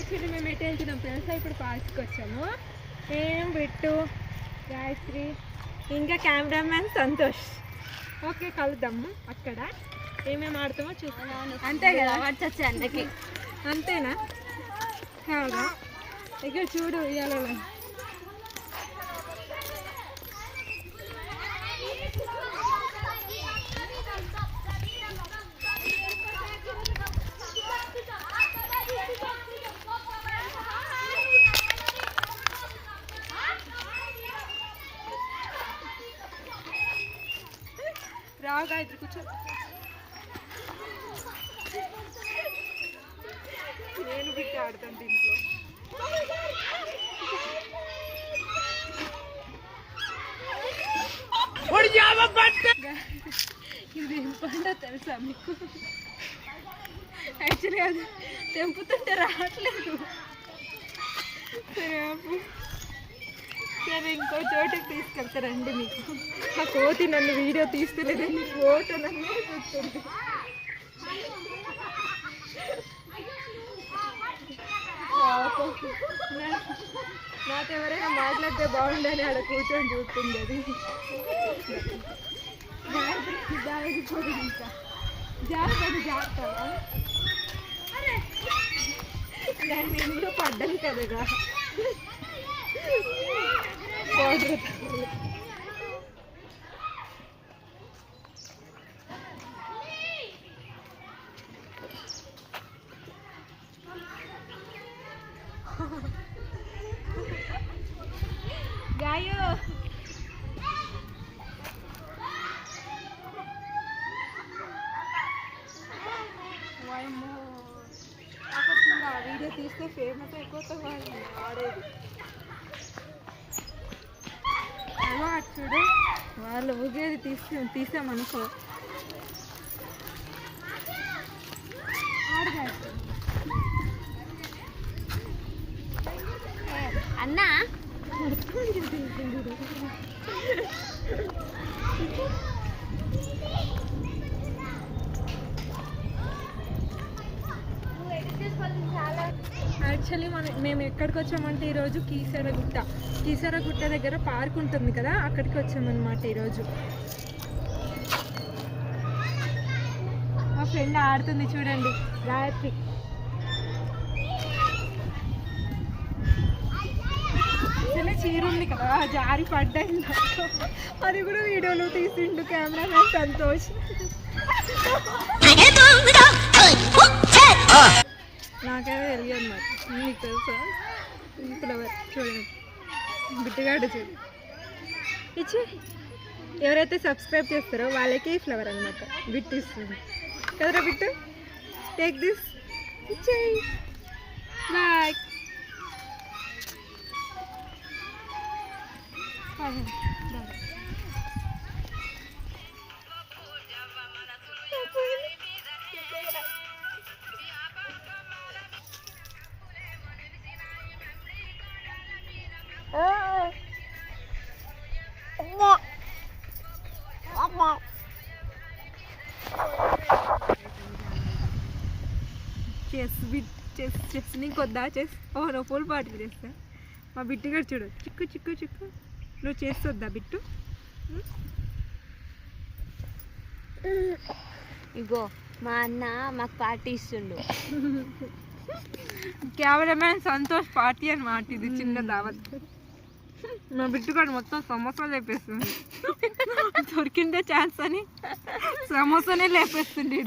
Actually మేము ఎటు వెళ్తున్నాం తెలుసా? ఇప్పుడు పార్క్కి వచ్చాము. ఏం బిట్టు, గాయత్రి, ఇంకా కెమెరామ్యాన్ సంతోష్. ఓకే, కలుద్దాము అక్కడ. ఏమేమి ఆడుతామో చూస్తాను. అంతే కదా, వచ్చి అందరికి అంతేనా? కాదా? ఇక్కడ చూడు ఇవాళ రావు గాయత్రి కూర్చో. నేను బిట్టి ఆడతాను దీంట్లో. ఇది ఏం పండో తెలుసా మీకు? యాక్చువల్లీ అది తెంపుతుంటే రావట్లేదు. సరే సరే, ఇంకో చోటుకి తీసుకెళ్తారండి. మీకు ఆ కోతి నన్ను వీడియో తీస్తలేదండి, ఫోటో నన్ను చూస్తుంది. నాతో ఎవరైనా మాట్లాడితే బాగుండని ఆడ కూర్చొని చూస్తుంది. అది జాగ్రత్త ఇంకా జాగ్రత్త. నేను కూడా పడ్డాను కదా. గాయో వీడియో తీస్తే ఫేమస్ అయిపోతాం ఆడేది. అలా చూడు, వాళ్ళు ఊగేది తీసామనుకో అన్నా. యాక్చువల్లీ మేము ఎక్కడికి వచ్చామంటే ఈరోజు కీసరగుట్ట దగ్గర పార్క్ ఉంటుంది కదా, అక్కడికి వచ్చామన్నమాట ఈరోజు. మా ఫ్రెండ్ ఆడుతుంది చూడండి, గాయత్రి. అసలే చీర ఉంది కదా, జారి పడ్డాయి. అది కూడా వీడియోలో తీసిండు కెమెరామెన్ సంతోష్. నాకైతే తెలియదు మరి, మీకు తెలుసా? ఫ్లవర్ చూడండి, బిట్టుగాడు చూడు. ఇచ్చి ఎవరైతే సబ్స్క్రైబ్ చేస్తారో వాళ్ళకి ఫ్లవర్ అనమాట బిట్ ఇస్తుంది కదరా. బిట్టు, టేక్ దిస్, ఇచ్చేయి. లైక్ చెస్ నీకు వద్దా? చెస్ నువ్వు పూల్ పాటలు చేస్తా. మా బిట్టు కూడా చూడు, చిక్కు చిక్కు చిక్కు. నువ్వు చేస్తొద్దా బిట్టు? ఇగో మా అన్న మాకు పార్టీ ఇస్తుండు. కెమెరామెన్ సంతోష్ పార్టీ అన్నమాట. ఇది చిన్న దావత్. మా బిట్టుగాడు మొత్తం సమోసాలు లేపేస్తుంది. దొరికిందే ఛాన్స్ అని సమోసానే లేపేస్తుంది.